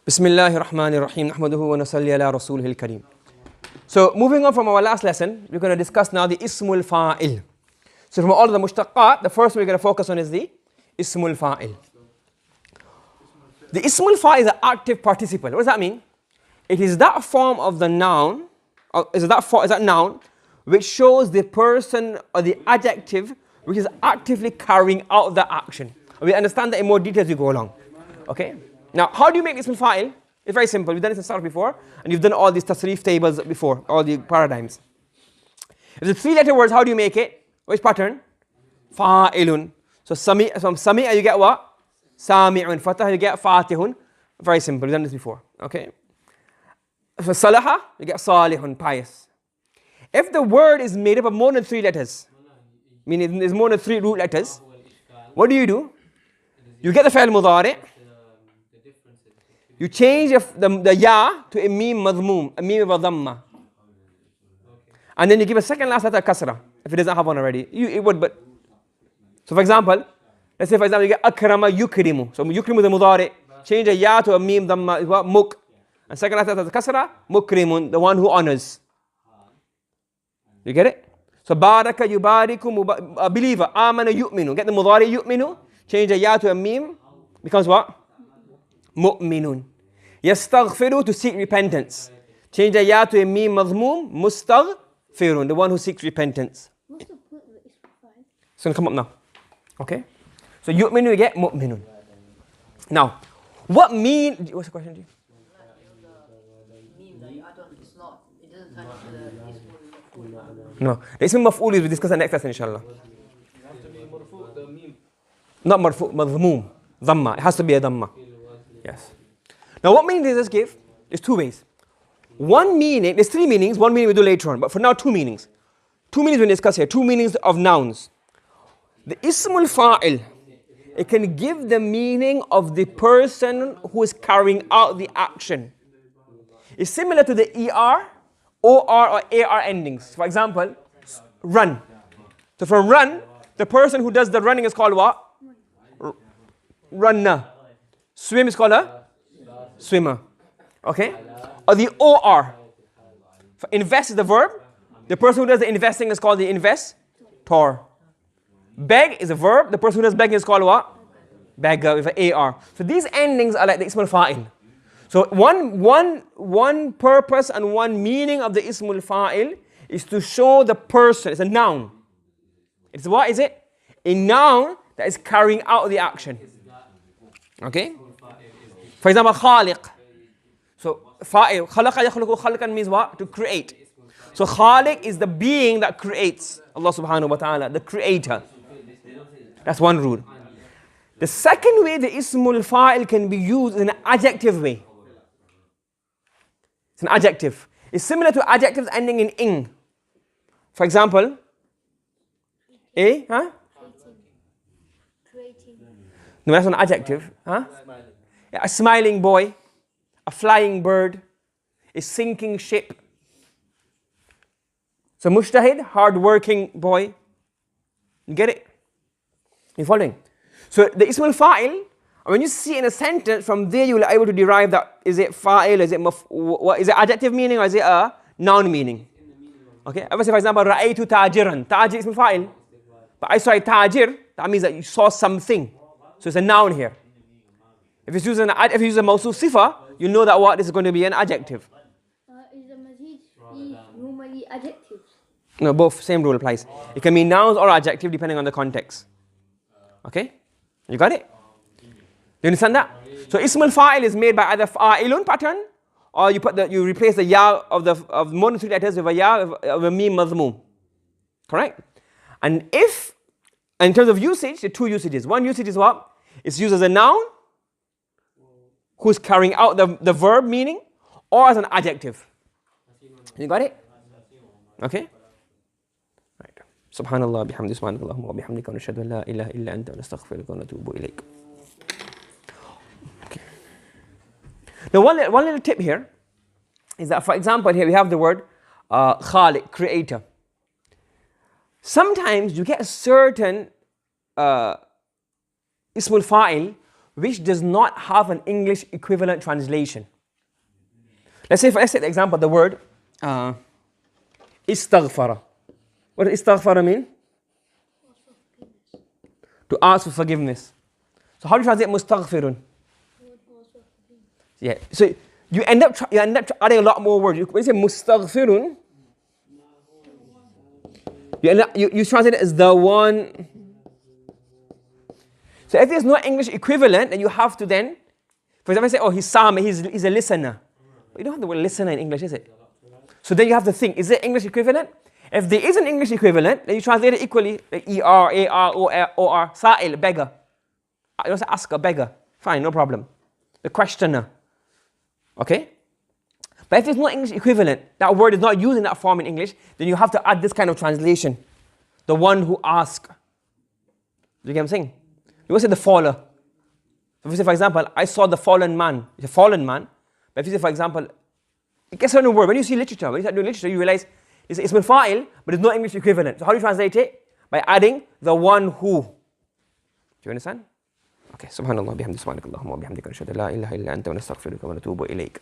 Bismillahir Rahmanir Rahim. Nahmaduhu wa nusalli ala rasulihil kareem. So moving on from our last lesson, we're going to discuss now the Ism al-Fa'il. So from all of the mushtaqat, the first one we're going to focus on is the Ism al-Fa'il. The Ism al-Fa'il is an active participle. What does that mean? It is that form of the noun, or is that noun which shows the person or the adjective which is actively carrying out the action. We understand that in more detail as we go along. Okay? Now, how do you make Ism al-Fa'il? It's very simple. We've done this in Sarf before, and you've done all these tasrif tables before, all the paradigms. If it's 3-letter words, how do you make it? Which pattern? Fa'ilun. So from Sami'a you get what? Sami'un. Fatah you get Fatihun. Very simple. We've done this before. Okay? For Salaha you get Salihun, pious. If the word is made up of more than 3 letters, meaning there's more than 3 root letters, what do? You get the fa'il mudari'. You change the ya to a mim madhmoom, a mim with a dhamma. And then you give a second last letter kasra, if it doesn't have one already. It would, but. So for example, let's say you get akrama yukrimu. So yukrimu the mudari. Change a ya to a mim dhamma, is what? Muk. And second last letter kasra, mukrimun, the one who honors. You get it? So baraka yubariku, a believer, amana yu'minu. Get the mudari yu'minu, change a ya to a mim, becomes what? Mu'minun. Yastaghfiru, to seek repentance. Change a ya to a mim madhmoom, mustaghfirun, the one who seeks repentance. What's the point of the Ism al-Fa'il? It's going to come up now. Okay? So yu'minu, you get mu'minun. Now, what's the question, G? It doesn't turn into the Ism al-Maf'ul. No. The Ism al-Maf'ul is we discuss the next lesson, inshallah. Not marfu, madhmoom. Dhamma. It has to be a dhamma. Yes. Now what meaning does this give? There's 2 ways. One meaning, there's 3 meanings, one meaning we'll do later on, but for now 2 meanings. 2 meanings we'll discuss here, 2 meanings of nouns. The Ism al-Fa'il, it can give the meaning of the person who is carrying out the action. It's similar to the ER, OR or AR endings. For example, run. So for run, the person who does the running is called what? Runner. Swim is called a swimmer. Okay? Or the OR. For invest is the verb. The person who does the investing is called the investor. Beg is a verb. The person who does begging is called what? Beggar with an AR. So these endings are like the Ism al-Fa'il. So one purpose and one meaning of the Ism al-Fa'il is to show the person. It's a noun. It's what is it? A noun that is carrying out the action. Okay? For example, khaliq. So, fa'il. Khalaqa yakhluqu khalqan means what? To create. So, khaliq is the being that creates. Allah subhanahu wa ta'ala, the creator. That's one rule. The second way the Ism al-Fa'il can be used is an adjective way. It's an adjective. It's similar to adjectives ending in ing. For example, Creating. No, that's an adjective. Huh? Yeah, a smiling boy, a flying bird, a sinking ship. So mujtahid, hard-working boy. You get it? You following? So the Ism al-Fa'il, when you see it in a sentence, from there you will be able to derive that, is it fa'il, is it adjective meaning or is it a noun meaning? Okay, I would say for example, ra'aytu tajiran. Tajir is Ism al-Fa'il. But I saw a tajir, that means that you saw something. So it's a noun here. If you use a mawsuf sifa, you know that what? This is going to be an adjective. Is the mazid normally adjectives? No, both, same rule applies. It can be nouns or adjective depending on the context. Okay? You got it? Do you understand that? So Ism al-Fa'il is made by either fa'ilun pattern, or you replace the ya of more than 3 letters with a ya of a mim madhmoom. Correct? And in terms of usage, there are 2 usages. One usage is what? It's used as a noun, who's carrying out the verb meaning, or as an adjective. You got it? Okay? Right. Subhanallah bihamdi subhanallahumma wa bihamdika wa nashhadu an la ilaha illa anta wa nastaghfiruka wa natubu ilayk. Okay. Now one little tip here is that, for example, here we have the word khaliq, creator. Sometimes you get a certain Ism al-Fa'il which does not have an English equivalent translation. Let's take the example, the word istaghfara. What does istaghfara mean? To ask for forgiveness. So how do you translate mustaghfirun? Yeah. So you end up adding a lot more words. When you say mustaghfirun, you translate it as the one. So if there's no English equivalent, then you have to then, for example, say, oh, he's Sami, he's a listener. But you don't have the word listener in English, is it? So then you have to think, is there English equivalent? If there is an English equivalent, then you translate it equally, like E-R, A-R, O-R, Sa'il, beggar. You don't say ask a beggar. Fine, no problem. The questioner. Okay? But if there's no English equivalent, that word is not used in that form in English, then you have to add this kind of translation. The one who asks. Do you get what I'm saying? You will say the faller. So if you say, for example, I saw the fallen man. It's a fallen man. But if you say, for example, it gets a certain word. When you see literature, when you start doing literature, you realize it's ism al-fa'il, but there's no English equivalent. So how do you translate it? By adding the one who. Do you understand? Okay. Subhanallah bihamdi subhanakallahumma wa bihamdika nashhadu an la ilaha illa anta wa nastaghfiruka wa natubu ilayk.